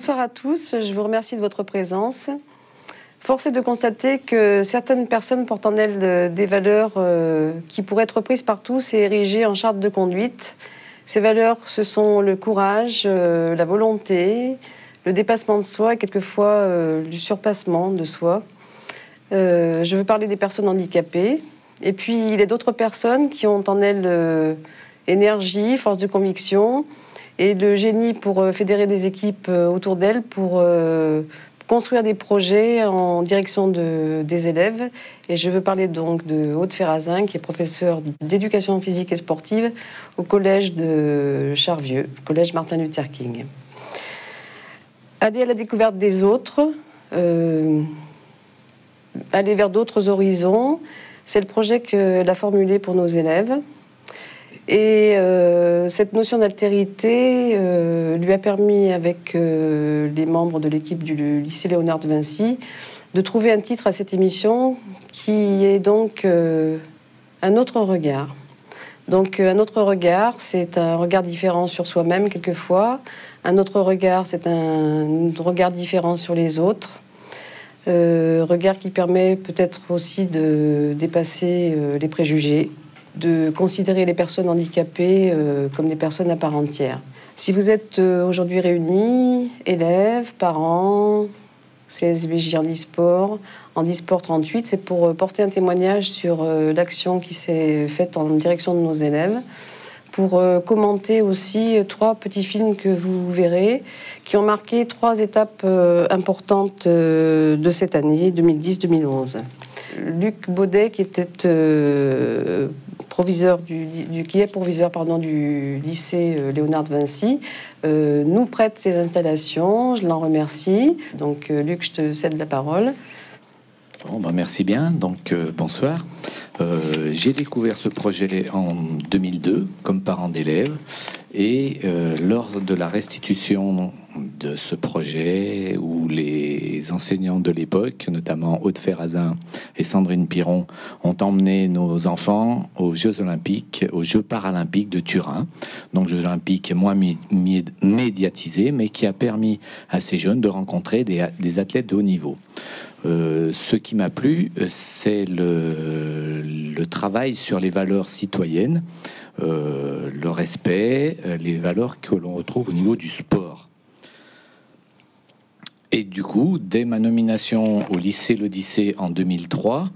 Bonsoir à tous, je vous remercie de votre présence. Force est de constater que certaines personnes portent en elles des valeurs qui pourraient être prises par tous et érigées en charte de conduite. Ces valeurs, ce sont le courage, la volonté, le dépassement de soi et quelquefois du surpassement de soi. Je veux parler des personnes handicapées. Et puis, il y a d'autres personnes qui ont en elles énergie, force de conviction et le génie pour fédérer des équipes autour d'elles, pour construire des projets en direction des élèves. Et je veux parler donc de Aude Ferrazin, qui est professeure d'éducation physique et sportive au collège de Charvieux, collège Martin Luther King. Aller à la découverte des autres, aller vers d'autres horizons, c'est le projet qu'elle a formulé pour nos élèves. Et cette notion d'altérité lui a permis, avec les membres de l'équipe du lycée Léonard de Vinci, de trouver un titre à cette émission qui est donc un autre regard. Donc un autre regard, c'est un regard différent sur soi-même quelquefois. Un autre regard, c'est un regard différent sur les autres. Regard qui permet peut-être aussi de dépasser les préjugés, de considérer les personnes handicapées comme des personnes à part entière. Si vous êtes aujourd'hui réunis, élèves, parents, CSVJ Handisport 38, c'est pour porter un témoignage sur l'action qui s'est faite en direction de nos élèves, pour commenter aussi 3 petits films que vous verrez, qui ont marqué 3 étapes importantes de cette année, 2010-2011. Luc Baudet, qui était proviseur du lycée Léonard de Vinci, nous prête ses installations. Je l'en remercie. Donc, Luc, je te cède la parole. Bon, merci bien. Donc, bonsoir. J'ai découvert ce projet en 2002 comme parent d'élèves et lors de la restitution de ce projet où les enseignants de l'époque, notamment Aude Ferrazin et Sandrine Piron, ont emmené nos enfants aux Jeux Olympiques, aux Jeux Paralympiques de Turin. Donc Jeux Olympiques moins médiatisés, mais qui a permis à ces jeunes de rencontrer des athlètes de haut niveau. Ce qui m'a plu, c'est le travail sur les valeurs citoyennes, le respect, les valeurs que l'on retrouve au niveau du sport. Et du coup, dès ma nomination au lycée l'Odyssée en 2003,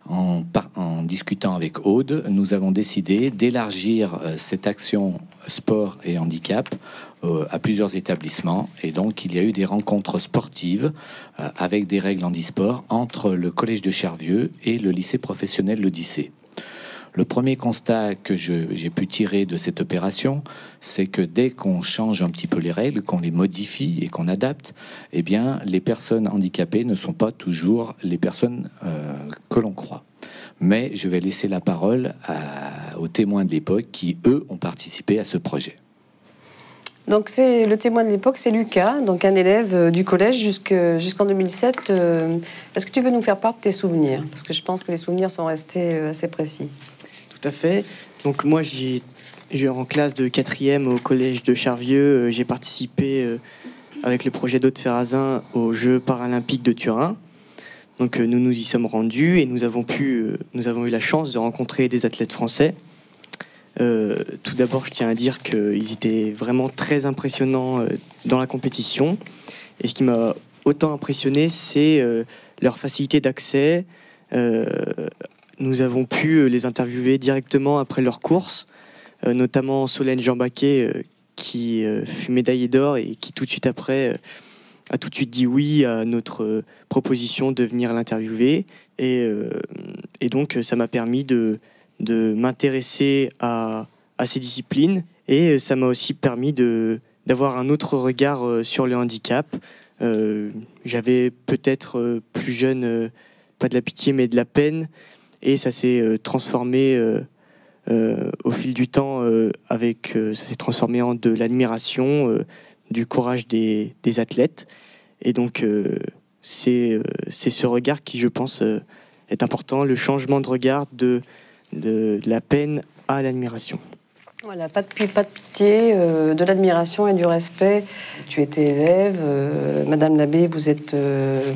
en discutant avec Aude, nous avons décidé d'élargir cette action sport et handicap à plusieurs établissements. Et donc, il y a eu des rencontres sportives avec des règles handisport entre le collège de Charvieux et le lycée professionnel l'Odyssée. Le premier constat que j'ai pu tirer de cette opération, c'est que dès qu'on change un petit peu les règles, qu'on les modifie et qu'on adapte, eh bien, les personnes handicapées ne sont pas toujours les personnes que l'on croit. Mais je vais laisser la parole aux témoins de l'époque qui, eux, ont participé à ce projet. Donc, c'est le témoin de l'époque, c'est Lucas, donc un élève du collège jusqu'en 2007. Est-ce que tu veux nous faire part de tes souvenirs? Parce que je pense que les souvenirs sont restés assez précis. Tout à fait. Donc moi, j'ai en classe de 4e au collège de Charvieux. J'ai participé avec le projet d'Aude Ferrazin aux Jeux Paralympiques de Turin. Donc nous nous y sommes rendus et nous avons eu la chance de rencontrer des athlètes français. Tout d'abord, je tiens à dire qu'ils étaient vraiment très impressionnants dans la compétition. Et ce qui m'a autant impressionné, c'est leur facilité d'accès. Nous avons pu les interviewer directement après leur course, notamment Solène Jean-Baquet, qui fut médaillée d'or et qui tout de suite après a tout de suite dit oui à notre proposition de venir l'interviewer. Et donc, ça m'a permis de m'intéresser à ces disciplines et ça m'a aussi permis d'avoir un autre regard sur le handicap. J'avais peut-être plus jeune, pas de la pitié mais de la peine, et ça s'est transformé au fil du temps ça s'est transformé en de l'admiration, du courage des athlètes. Et donc c'est ce regard qui, je pense, est important, le changement de regard de la peine à l'admiration. Voilà, pas de pitié, de l'admiration et du respect. Tu étais élève, Madame Labbé, vous êtes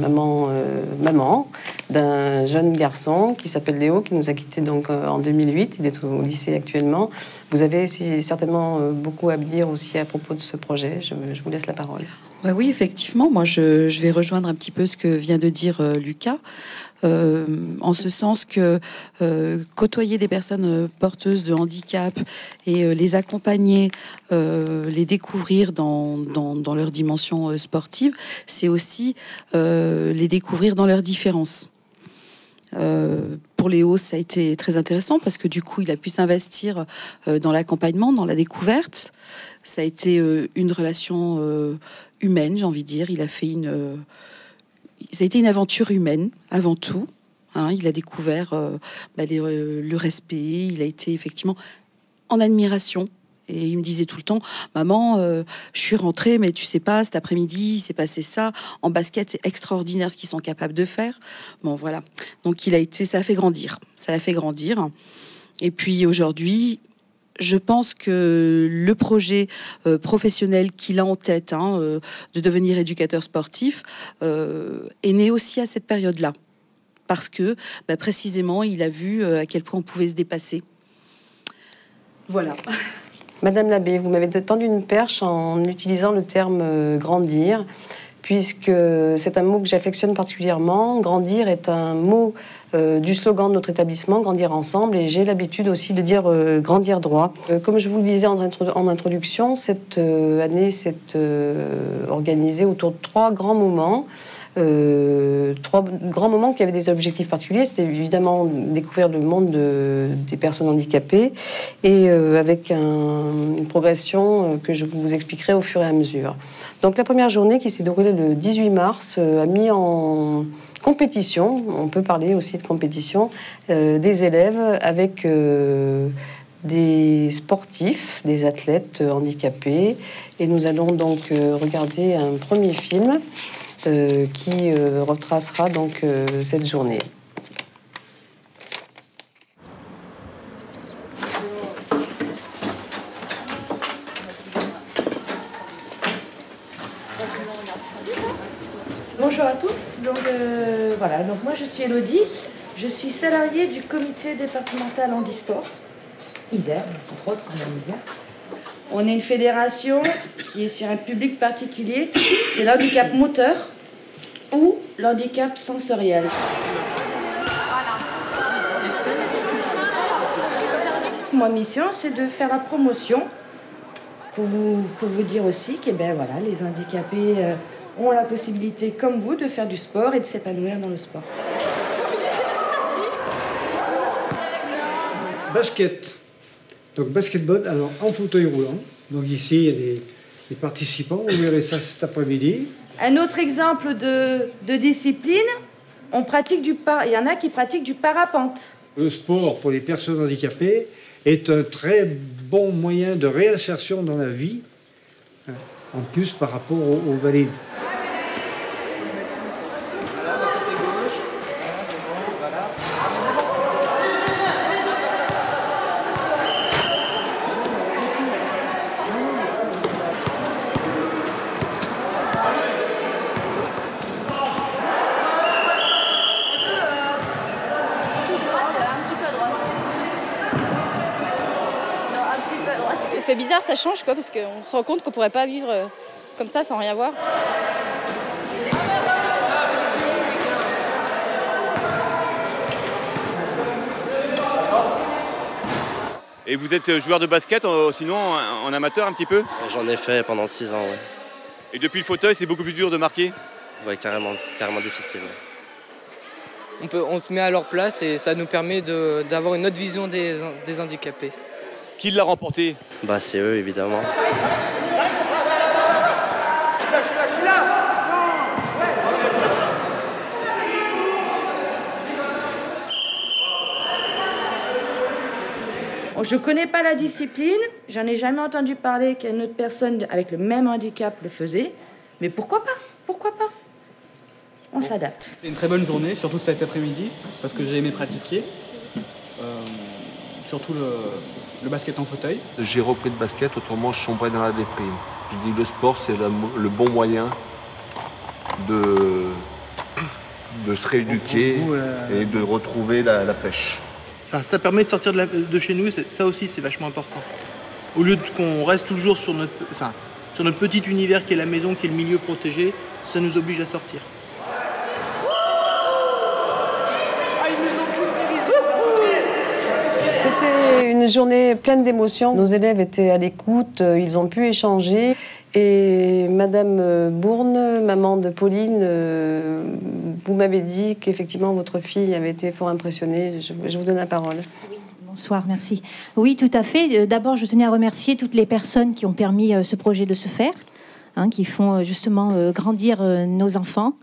maman d'un jeune garçon qui s'appelle Léo, qui nous a quittés donc en 2008. Il est au lycée actuellement. Vous avez certainement beaucoup à me dire aussi à propos de ce projet. Je vous laisse la parole. Ouais, oui, effectivement. Moi, je vais rejoindre un petit peu ce que vient de dire Lucas. En ce sens que côtoyer des personnes porteuses de handicap et les accompagner, les découvrir dans leur dimension sportive, c'est aussi les découvrir dans leurs différences. Pour Léo, ça a été très intéressant parce que du coup, il a pu s'investir dans l'accompagnement, dans la découverte. Ça a été une relation humaine, j'ai envie de dire. Ça a été une aventure humaine avant tout. Hein, il a découvert le respect. Il a été effectivement en admiration. Et il me disait tout le temps, maman, je suis rentrée, mais tu sais pas, cet après-midi, il s'est passé ça. En basket, c'est extraordinaire ce qu'ils sont capables de faire. Bon, voilà. Donc, ça a fait grandir. Ça l'a fait grandir. Et puis aujourd'hui, je pense que le projet professionnel qu'il a en tête, de devenir éducateur sportif, est né aussi à cette période-là. Parce que, précisément, il a vu à quel point on pouvait se dépasser. Voilà. Madame Labbé, vous m'avez tendu une perche en utilisant le terme grandir, puisque c'est un mot que j'affectionne particulièrement. Grandir est un mot du slogan de notre établissement, Grandir ensemble, et j'ai l'habitude aussi de dire grandir droit. Comme je vous le disais en introduction, cette année s'est organisée autour de trois grands moments qui avaient des objectifs particuliers. C'était évidemment découvrir le monde des personnes handicapées et avec une progression que je vous expliquerai au fur et à mesure. Donc la première journée qui s'est déroulée le 18 mars a mis en compétition, on peut parler aussi de compétition, des élèves avec des sportifs, des athlètes handicapés. Et nous allons donc regarder un premier film qui retracera donc cette journée. Bonjour à tous, donc voilà, donc moi je suis Elodie, je suis salariée du comité départemental handisport, Isère, entre autres, Isère. On est une fédération qui est sur un public particulier, c'est l'handicap moteur ou l'handicap sensoriel. Ma mission, c'est de faire la promotion pour vous dire aussi que voilà, les handicapés ont la possibilité, comme vous, de faire du sport et de s'épanouir dans le sport. Basket. Donc basketball, alors en fauteuil roulant. Donc ici, il y a des participants, vous verrez ça cet après-midi. Un autre exemple de discipline, il y en a qui pratiquent du parapente. Le sport pour les personnes handicapées est un très bon moyen de réinsertion dans la vie, en plus par rapport aux valides. Ça fait bizarre, ça change quoi, parce qu'on se rend compte qu'on pourrait pas vivre comme ça sans rien voir. Et vous êtes joueur de basket, sinon en amateur un petit peu? J'en ai fait pendant 6 ans, ouais. Et depuis le fauteuil, c'est beaucoup plus dur de marquer? Ouais, carrément difficile. Ouais. On se met à leur place et ça nous permet d'avoir une autre vision des handicapés. Qui l'a remporté? Bah c'est eux, évidemment. Je ne connais pas la discipline, j'en ai jamais entendu parler qu'une autre personne avec le même handicap le faisait, mais pourquoi pas? Pourquoi pas? On s'adapte. C'était une très bonne journée, surtout cet après-midi, parce que j'ai aimé pratiquer. surtout le basket en fauteuil. J'ai repris le basket, autrement je sombrais dans la déprime. Je dis que le sport, c'est le bon moyen de se rééduquer et de retrouver la pêche. Enfin, ça permet de sortir de chez nous, ça aussi c'est vachement important. Au lieu qu'on reste toujours sur notre petit univers qui est la maison, qui est le milieu protégé, ça nous oblige à sortir. C'était une journée pleine d'émotions. Nos élèves étaient à l'écoute, ils ont pu échanger. Et Madame Bourne, maman de Pauline, vous m'avez dit qu'effectivement votre fille avait été fort impressionnée. Je vous donne la parole. Oui, bonsoir, merci. Oui, tout à fait. D'abord, je tenais à remercier toutes les personnes qui ont permis ce projet de se faire, qui font justement grandir nos enfants.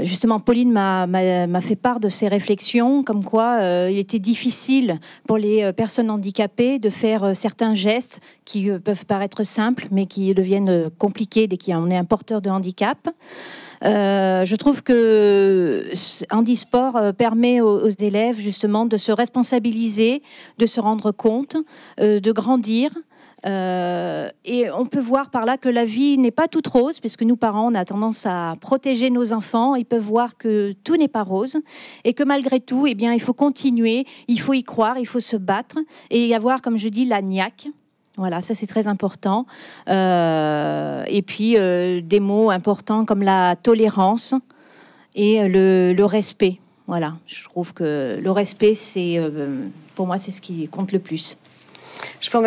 Justement, Pauline m'a fait part de ses réflexions, comme quoi il était difficile pour les personnes handicapées de faire certains gestes qui peuvent paraître simples, mais qui deviennent compliqués dès qu'on est un porteur de handicap. Je trouve que Handisport permet aux élèves justement de se responsabiliser, de se rendre compte, de grandir. Et on peut voir par là que la vie n'est pas toute rose, puisque nous, parents, on a tendance à protéger nos enfants. Ils peuvent voir que tout n'est pas rose et que malgré tout, eh bien, il faut continuer, il faut y croire, il faut se battre et y avoir, comme je dis, la niaque. Voilà, ça c'est très important. Et puis, des mots importants comme la tolérance et le respect. Voilà, je trouve que le respect, pour moi, c'est ce qui compte le plus. Je vous remercie.